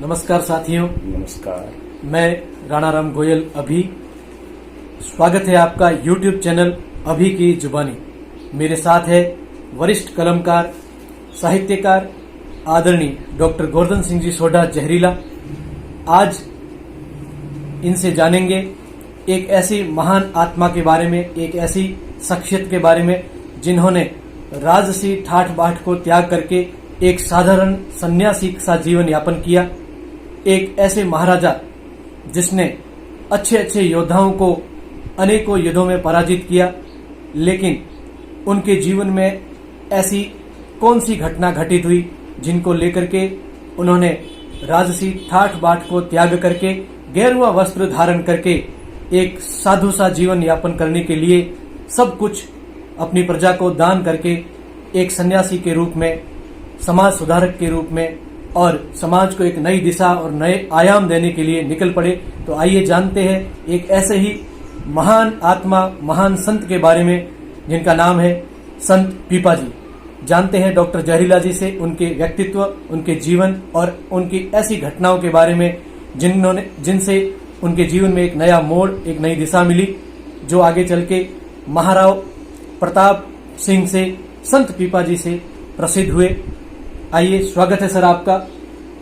नमस्कार साथियों, नमस्कार। मैं राणा राम गोयल अभी। स्वागत है आपका YouTube चैनल अभी की जुबानी। मेरे साथ है वरिष्ठ कलमकार, साहित्यकार आदरणीय डॉक्टर गोवर्धन सिंह जी सोढ़ा जहरीला। आज इनसे जानेंगे एक ऐसी महान आत्मा के बारे में, एक ऐसी शख्सियत के बारे में जिन्होंने राजसी ठाठ बाट को त्याग करके एक साधारण सन्यासी सा जीवन यापन किया। एक ऐसे महाराजा जिसने अच्छे अच्छे योद्धाओं को अनेकों युद्धों में पराजित किया, लेकिन उनके जीवन में ऐसी कौन सी घटना घटित हुई जिनको लेकर के उन्होंने राजसी ठाठ बाट को त्याग करके गेरुआ वस्त्र धारण करके एक साधु सा जीवन यापन करने के लिए सब कुछ अपनी प्रजा को दान करके एक सन्यासी के रूप में, समाज सुधारक के रूप में और समाज को एक नई दिशा और नए आयाम देने के लिए निकल पड़े। तो आइए जानते हैं एक ऐसे ही महान आत्मा, महान संत के बारे में जिनका नाम है संत पीपा जी। जानते हैं डॉक्टर जहरीला जी से उनके व्यक्तित्व, उनके जीवन और उनकी ऐसी घटनाओं के बारे में जिनसे उनके जीवन में एक नया मोड़, एक नई दिशा मिली, जो आगे चल के महाराव प्रताप सिंह से, संत पीपा जी से प्रसिद्ध हुए। आइए, स्वागत है सर आपका।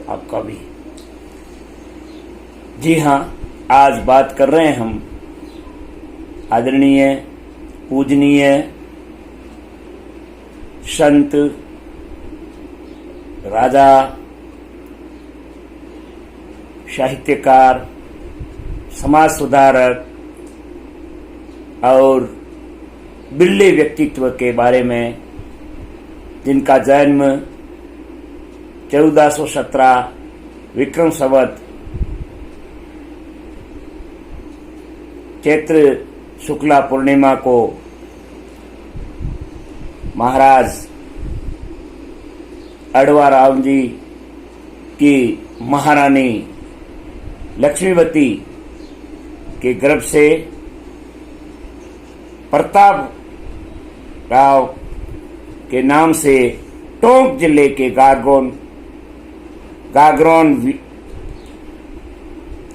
आपका भी। जी हाँ, आज बात कर रहे हैं हम आदरणीय, पूजनीय संत, राजा, साहित्यकार, समाज सुधारक और बिरले व्यक्तित्व के बारे में, जिनका जन्म 1417 विक्रम संवत चैत्र शुक्ला पूर्णिमा को महाराज अडवा राव जी की महारानी लक्ष्मीवती के गर्भ से प्रताप राव के नाम से टोंक जिले के गागरोन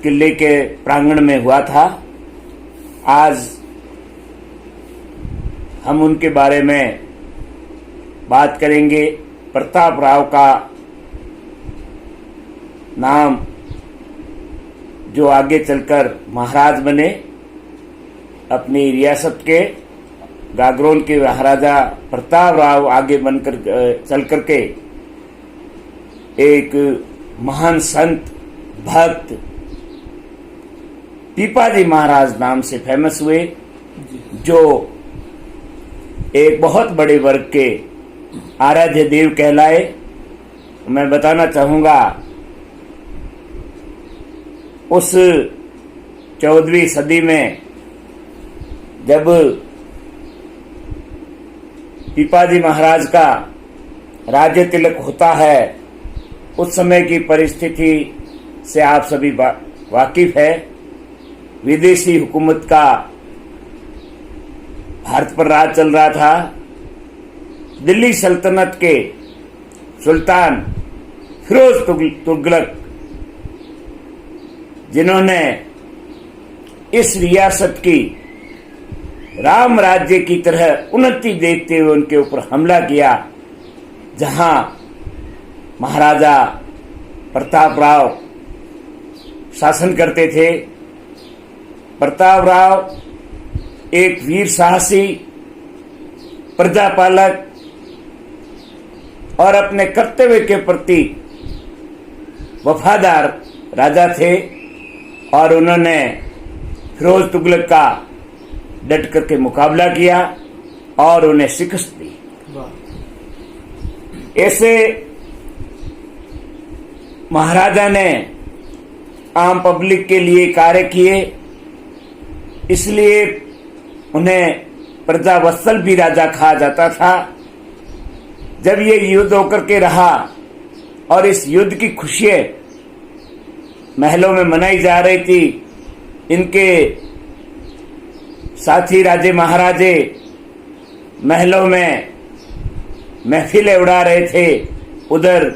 किले के प्रांगण में हुआ था। आज हम उनके बारे में बात करेंगे। प्रताप राव का नाम जो आगे चलकर महाराज बने, अपनी रियासत के गागरोन के महाराजा प्रताप राव आगे बनकर चल करके एक महान संत, भक्त पीपाजी महाराज नाम से फेमस हुए, जो एक बहुत बड़े वर्ग के आराध्य देव कहलाए। मैं बताना चाहूंगा, उस 14वीं सदी में जब पीपाजी महाराज का राज्य तिलक होता है, उस समय की परिस्थिति से आप सभी वाकिफ है। विदेशी हुकूमत का भारत पर राज चल रहा था। दिल्ली सल्तनत के सुल्तान फिरोज तुगलक, जिन्होंने इस रियासत की राम राज्य की तरह उन्नति देखते हुए उनके ऊपर हमला किया, जहां महाराजा प्रताप राव शासन करते थे। प्रताप राव एक वीर साहसी, प्रजापालक और अपने कर्तव्य के प्रति वफादार राजा थे, और उन्होंने फिरोज तुगलक का डट करके मुकाबला किया और उन्हें शिकस्त दी। ऐसे महाराजा ने आम पब्लिक के लिए कार्य किए, इसलिए उन्हें प्रजा वत्सल भी राजा कहा जाता था। जब ये युद्ध होकर के रहा और इस युद्ध की खुशियां महलों में मनाई जा रही थी, इनके साथी राजे महाराजे महलों में महफिलें उड़ा रहे थे, उधर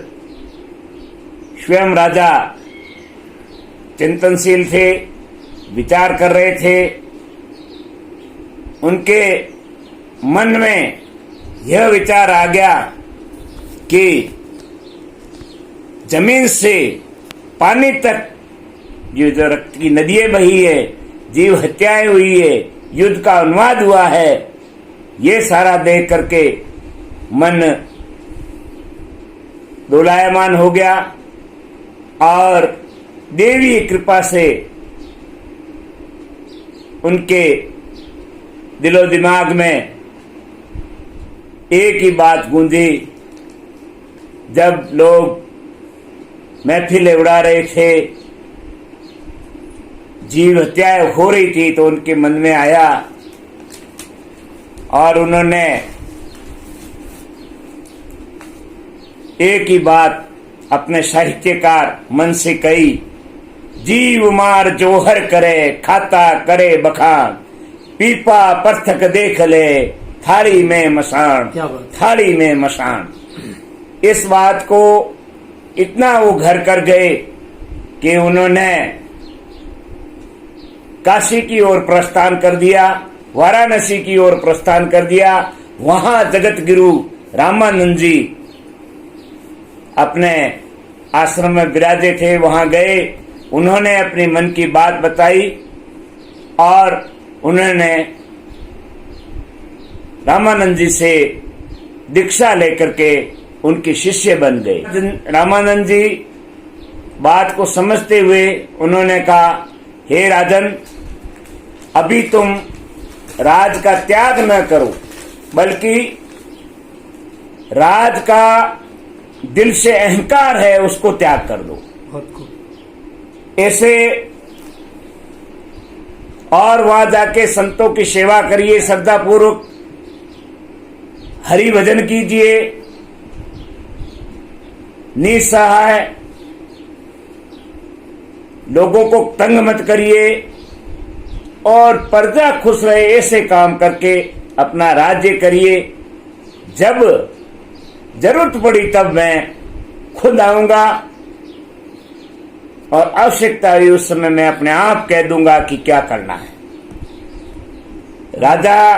स्वयं राजा चिंतनशील थे, विचार कर रहे थे। उनके मन में यह विचार आ गया कि जमीन से पानी तक ये जो रक्त की नदियां बही है, जीव हत्याएं हुई है, युद्ध का उन्माद हुआ है, ये सारा देख करके मन डोलायमान हो गया और देवी कृपा से उनके दिलो दिमाग में एक ही बात गूंजी। जब लोग महफिलें उड़ा रहे थे, जीव हत्याएं हो रही थी, तो उनके मन में आया और उन्होंने एक ही बात अपने साहित्यकार मन से कही, जीव मार जोहर करे, खाता करे बखान, पीपा पर्थक देख ले, थाली में मसान, थाली में मसान। इस बात को इतना वो घर कर गए कि उन्होंने काशी की ओर प्रस्थान कर दिया, वाराणसी की ओर प्रस्थान कर दिया। वहां जगत गुरु रामानंद जी अपने आश्रम में विराजे थे, वहां गए। उन्होंने अपनी मन की बात बताई और उन्होंने रामानंद जी से दीक्षा लेकर के उनके शिष्य बन गए। रामानंद जी बात को समझते हुए उन्होंने कहा, हे राजन, अभी तुम राज का त्याग न करो, बल्कि राज का दिल से अहंकार है उसको त्याग कर दो। ऐसे और वहां जाके संतों की सेवा करिए, श्रद्धा पूर्वक हरि भजन कीजिए, निसहाय लोगों को तंग मत करिए और प्रजा खुश रहे, ऐसे काम करके अपना राज्य करिए। जब जरूरत पड़ी तब मैं खुद आऊंगा और आवश्यकता हुई उस समय मैं अपने आप कह दूंगा कि क्या करना है। राजा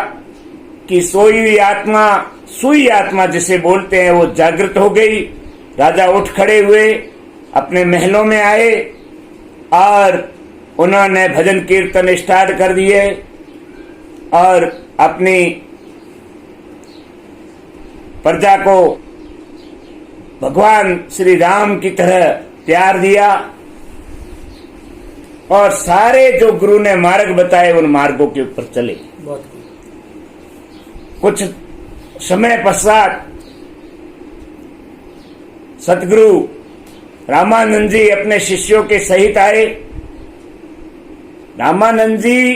की सोई हुई आत्मा, सुई आत्मा जिसे बोलते हैं, वो जागृत हो गई। राजा उठ खड़े हुए, अपने महलों में आए और उन्होंने भजन कीर्तन स्टार्ट कर दिए और अपनी प्रजा को भगवान श्री राम की तरह प्यार दिया और सारे जो गुरु ने मार्ग बताए उन मार्गों के ऊपर चले। कुछ समय पश्चात सतगुरु रामानंद जी अपने शिष्यों के सहित आए। रामानंद जी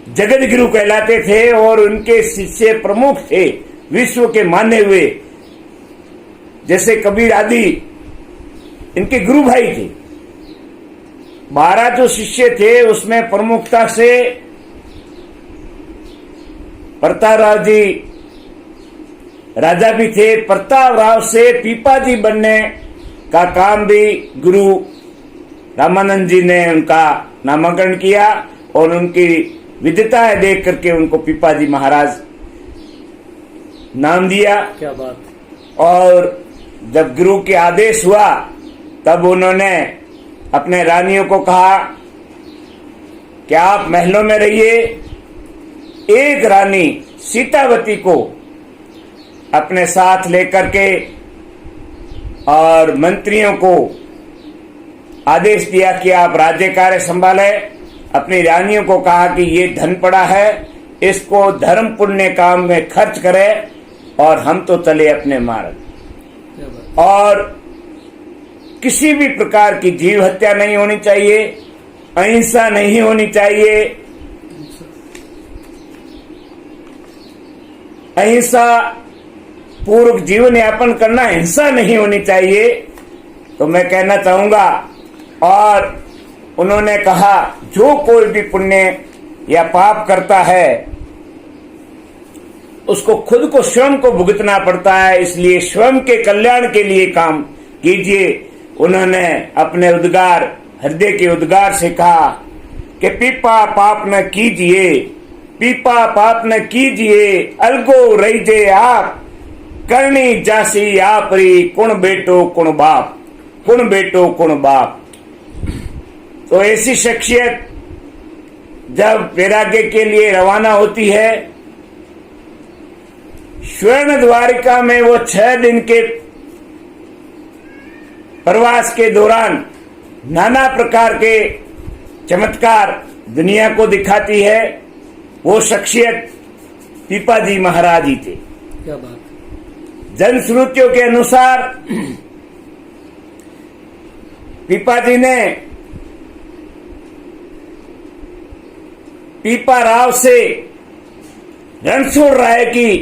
जगत गुरु कहलाते थे और उनके शिष्य प्रमुख थे, विश्व के माने हुए, जैसे कबीर आदि इनके गुरु भाई थे। 12 जो शिष्य थे उसमें प्रमुखता से प्रताप राव जी राजा भी थे। प्रताप राव से पीपाजी बनने का काम भी गुरु रामानंद जी ने उनका नामांकन किया और उनकी विद्वताएं देख करके उनको पीपाजी महाराज नाम दिया। क्या बात। और जब गुरु के आदेश हुआ तब उन्होंने अपने रानियों को कहा कि आप महलों में रहिए। एक रानी सीतावती को अपने साथ लेकर के और मंत्रियों को आदेश दिया कि आप राज्य कार्य संभाले। अपनी रानियों को कहा कि ये धन पड़ा है, इसको धर्म पुण्य काम में खर्च करें और हम तो चले अपने मार्ग। और किसी भी प्रकार की जीव हत्या नहीं होनी चाहिए, अहिंसा नहीं होनी चाहिए। अहिंसा पूर्वक जीवन यापन करना, हिंसा नहीं होनी चाहिए। तो मैं कहना चाहूंगा, और उन्होंने कहा जो कोई भी पुण्य या पाप करता है उसको खुद को स्वयं को भुगतना पड़ता है, इसलिए स्वयं के कल्याण के लिए काम कीजिए। उन्होंने अपने उद्गार, हृदय के उद्गार से कहा कि पीपा पाप न कीजिए, पीपा पाप न कीजिए, अलगो रहीजे आप, करनी जासी आपरी, कुण बेटो कुण बाप, कुण बेटो कुण बाप। तो ऐसी शख्सियत जब वैराग्य के लिए रवाना होती है, स्वर्ण द्वारिका में वो 6 दिन के प्रवास के दौरान नाना प्रकार के चमत्कार दुनिया को दिखाती है। वो शख्सियत पीपाजी महाराज ही थे। क्या बात। जनश्रुतियों के अनुसार पीपाजी ने पीपा राव से रणछोड़ राय की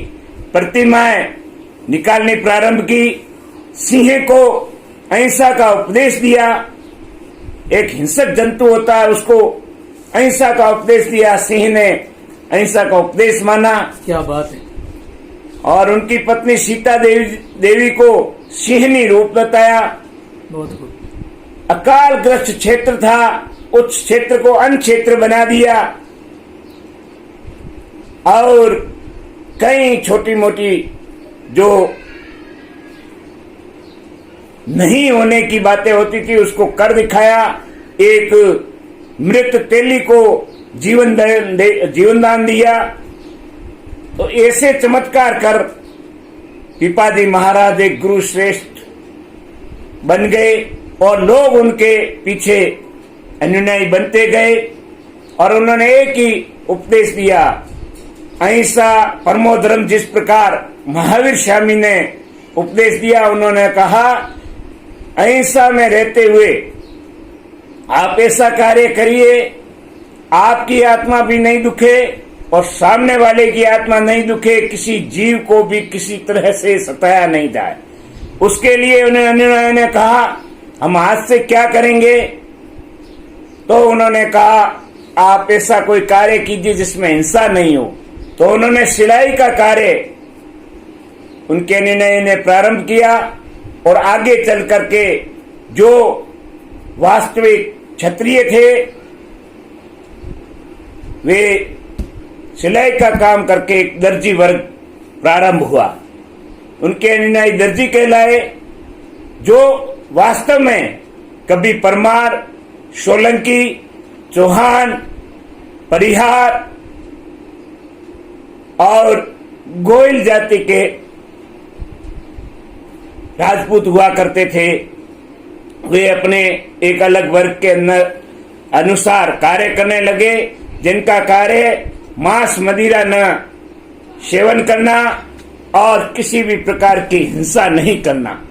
प्रतिमाएं निकालनी प्रारंभ की, सिंह को अहिंसा का उपदेश दिया। एक हिंसक जंतु होता है, उसको अहिंसा का उपदेश दिया, सिंह ने अहिंसा का उपदेश माना। क्या बात है। और उनकी पत्नी सीता देवी को सिंहनी रूप बताया। बहुत खूब। अकाल ग्रस्त क्षेत्र था, उस क्षेत्र को अन्न क्षेत्र बना दिया और कई छोटी मोटी जो नहीं होने की बातें होती थी उसको कर दिखाया। एक मृत तेली को जीवन दान दिया। तो ऐसे चमत्कार कर पीपाजी महाराज एक गुरु श्रेष्ठ बन गए और लोग उनके पीछे अनुयायी बनते गए। और उन्होंने एक ही उपदेश दिया, अहिंसा परमो धर्म। जिस प्रकार महावीर स्वामी ने उपदेश दिया, उन्होंने कहा अहिंसा में रहते हुए आप ऐसा कार्य करिए, आपकी आत्मा भी नहीं दुखे और सामने वाले की आत्मा नहीं दुखे, किसी जीव को भी किसी तरह से सताया नहीं जाए। उसके लिए उन्होंने कहा हम हाथ से क्या करेंगे? तो उन्होंने कहा आप ऐसा कोई कार्य कीजिए जिसमें हिंसा नहीं हो। तो उन्होंने सिलाई का कार्य उनके निर्णय ने प्रारंभ किया और आगे चल करके जो वास्तविक क्षत्रिय थे वे सिलाई का काम करके एक दर्जी वर्ग प्रारंभ हुआ। उनके अनुयायी दर्जी कहलाए, जो वास्तव में कभी परमार, सोलंकी, चौहान, परिहार और गोयल जाति के राजपूत हुआ करते थे। वे अपने एक अलग वर्ग के अनुसार कार्य करने लगे, जिनका कार्य मांस मदिरा न सेवन करना और किसी भी प्रकार की हिंसा नहीं करना।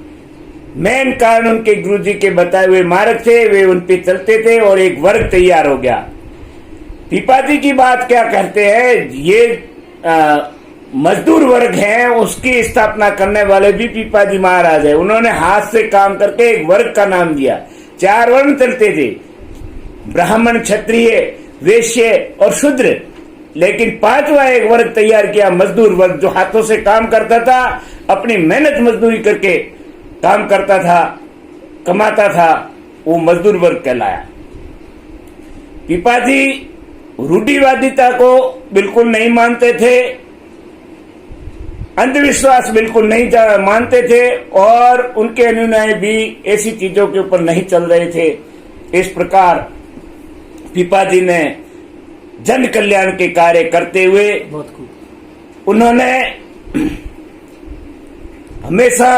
मेन कारण उनके गुरुजी के बताए हुए मार्ग थे, वे उन पे चलते थे और एक वर्ग तैयार हो गया। पीपाजी की बात क्या करते हैं, ये मजदूर वर्ग है, उसकी स्थापना करने वाले भी पीपाजी महाराज है। उन्होंने हाथ से काम करके एक वर्ग का नाम दिया। 4 वर्ण चलते थे, ब्राह्मण, क्षत्रिय, वैश्य और शूद्र। लेकिन 5वां एक वर्ग तैयार किया, मजदूर वर्ग, जो हाथों से काम करता था, अपनी मेहनत मजदूरी करके काम करता था, कमाता था, वो मजदूर वर्ग कहलाया। पीपाजी रूढ़िवादिता को बिल्कुल नहीं मानते थे, अंधविश्वास बिल्कुल नहीं मानते थे और उनके अनुयायी भी ऐसी चीजों के ऊपर नहीं चल रहे थे। इस प्रकार पीपाजी ने जन कल्याण के कार्य करते हुए उन्होंने हमेशा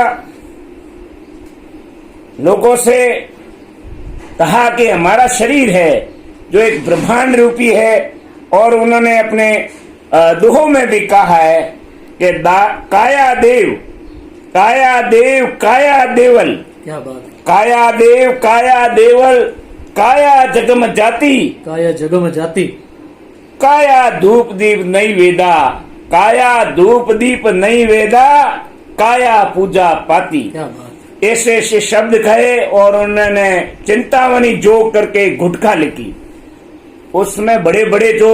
लोगों से कहा कि हमारा शरीर है जो एक ब्रह्मांड रूपी है। और उन्होंने अपने दोहों में भी कहा है कि काया देव काया देव काया देवल। क्या बात है। काया देव काया देवल, काया जगम जाति, काया जगम जाति, काया धूप दीप नहीं वेदा, काया धूप दीप नहीं वेदा, काया पूजा पाती। क्या बात। ऐसे ऐसे शब्द कहे और उन्होंने चिंतामणि जोग करके गुटखा लिखी। उसमें बड़े बड़े जो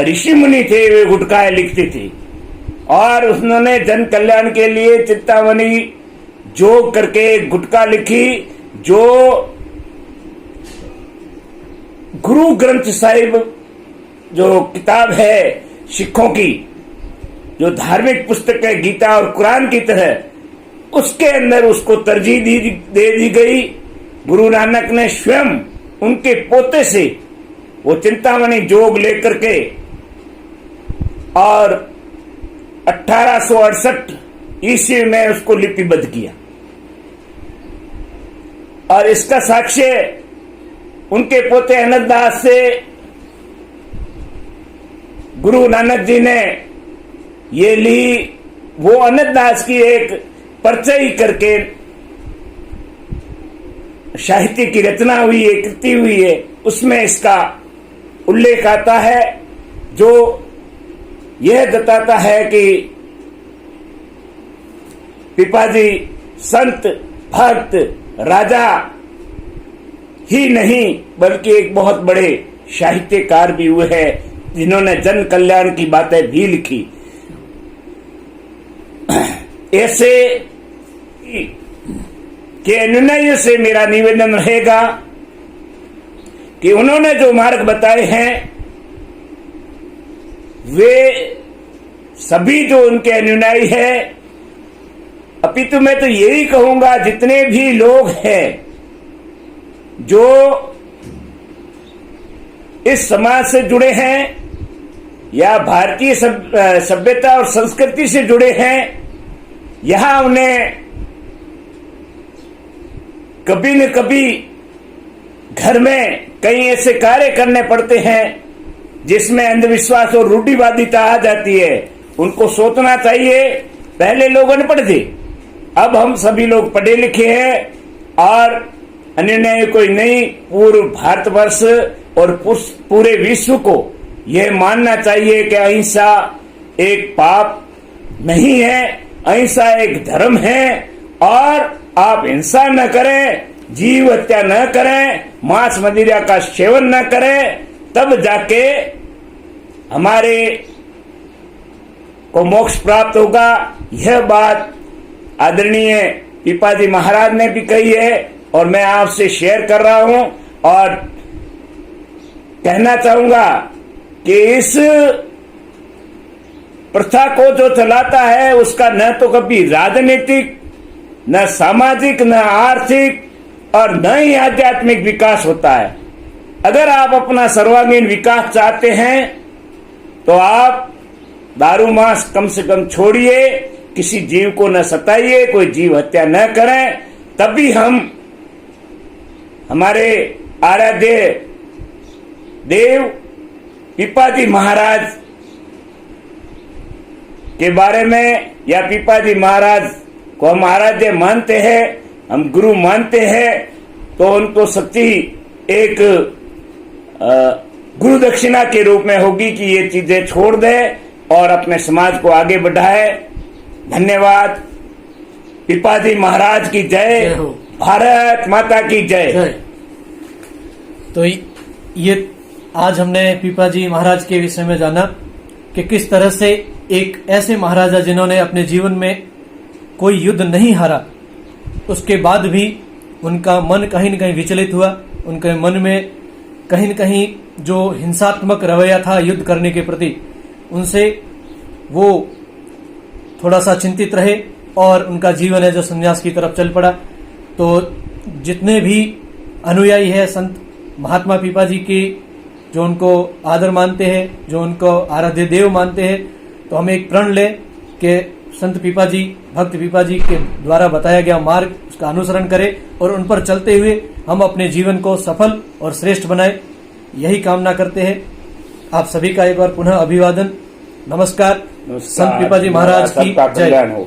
ऋषि मुनि थे वे गुटखाएं लिखते थे और उन्होंने जन कल्याण के लिए चिंतामणि जोग करके गुटखा लिखी, जो गुरु ग्रंथ साहिब जो किताब है सिखों की, जो धार्मिक पुस्तक है गीता और कुरान की तरह, उसके अंदर उसको तरजीह दे दी गई। गुरु नानक ने स्वयं उनके पोते से वो चिंतामणि जोग लेकर के और 1868 ईस्वी में उसको लिपिबद्ध किया। और इसका साक्ष्य उनके पोते अनंतदास से गुरु नानक जी ने ये ली। वो अनंतदास की एक परिचय करके साहित्य की रचना हुई है, कृति हुई है, उसमें इसका उल्लेख आता है, जो यह बताता है कि पिपाजी संत भक्त राजा ही नहीं बल्कि एक बहुत बड़े साहित्यकार भी हुए हैं, जिन्होंने जन कल्याण की बातें भी लिखी। ऐसे के अनुयायियों से मेरा निवेदन रहेगा कि उन्होंने जो मार्ग बताए हैं वे सभी जो उनके अनुयायी हैं, अपितु मैं तो यही कहूंगा जितने भी लोग हैं जो इस समाज से जुड़े हैं या भारतीय सभ्यता और संस्कृति से जुड़े हैं, यहां उन्हें कभी न कभी घर में कई ऐसे कार्य करने पड़ते हैं जिसमें अंधविश्वास और रूढ़िवादिता आ जाती है। उनको सोचना चाहिए, पहले लोग अनपढ़ थे, अब हम सभी लोग पढ़े लिखे हैं और अन्य कोई नहीं, पूर्व भारतवर्ष और पूरे विश्व को यह मानना चाहिए कि अहिंसा एक पाप नहीं है, अहिंसा एक धर्म है। और आप हिंसा न करें, जीव हत्या न करें, मांस मदिरा का सेवन न करें, तब जाके हमारे को मोक्ष प्राप्त होगा। यह बात आदरणीय पिपाजी महाराज ने भी कही है और मैं आपसे शेयर कर रहा हूं और कहना चाहूंगा कि इस प्रथा को जो चलाता है उसका न तो कभी राजनीतिक, न सामाजिक, न आर्थिक और न ही आध्यात्मिक विकास होता है। अगर आप अपना सर्वांगीण विकास चाहते हैं तो आप दारू मांस कम से कम छोड़िए, किसी जीव को न सताइए, कोई जीव हत्या न करें, तभी हम हमारे आराध्य देव पिपाजी महाराज के बारे में या पिपाजी महाराज को हम आराध्य मानते हैं, हम गुरु मानते हैं, तो उनको सच्ची एक गुरु दक्षिणा के रूप में होगी कि ये चीजें छोड़ दे और अपने समाज को आगे बढ़ाए। धन्यवाद। पिपाजी महाराज की जय, भारत माता की जय। तो ये आज हमने पिपाजी महाराज के विषय में जाना कि किस तरह से एक ऐसे महाराजा जिन्होंने अपने जीवन में कोई युद्ध नहीं हारा, उसके बाद भी उनका मन कहीं न कहीं विचलित हुआ, उनके मन में कहीं न कहीं जो हिंसात्मक रवैया था युद्ध करने के प्रति, उनसे वो थोड़ा सा चिंतित रहे और उनका जीवन है जो संन्यास की तरफ चल पड़ा। तो जितने भी अनुयायी है संत महात्मा पिपाजी की, जो उनको आदर मानते हैं, जो उनको आराध्य देव मानते हैं, तो हम एक प्रण ले कि संत पिपाजी, भक्त पिपाजी के द्वारा बताया गया मार्ग उसका अनुसरण करें और उन पर चलते हुए हम अपने जीवन को सफल और श्रेष्ठ बनाए, यही कामना करते हैं। आप सभी का एक बार पुनः अभिवादन। नमस्कार। संत पिपाजी महाराज की जय।